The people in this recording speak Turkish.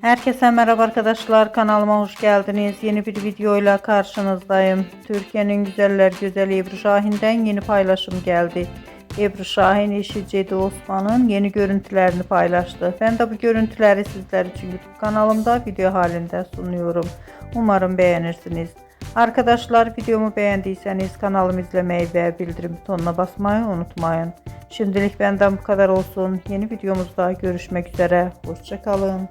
Herkese merhaba arkadaşlar, kanalıma hoş geldiniz. Yeni bir videoyla karşınızdayım. Türkiye'nin güzeller güzeli Ebru Şahin'den yeni paylaşım geldi. Ebru Şahin eşi Cedi Osman'ın yeni görüntülerini paylaştı. Ben de bu görüntüleri sizler için YouTube kanalımda video halinde sunuyorum. Umarım beğenirsiniz. Arkadaşlar, videomu beğendiyseniz kanalımı izlemeyi ve bildirim butonuna basmayı unutmayın. Şimdilik benden bu kadar olsun. Yeni videomuzda görüşmek üzere. Hoşça kalın.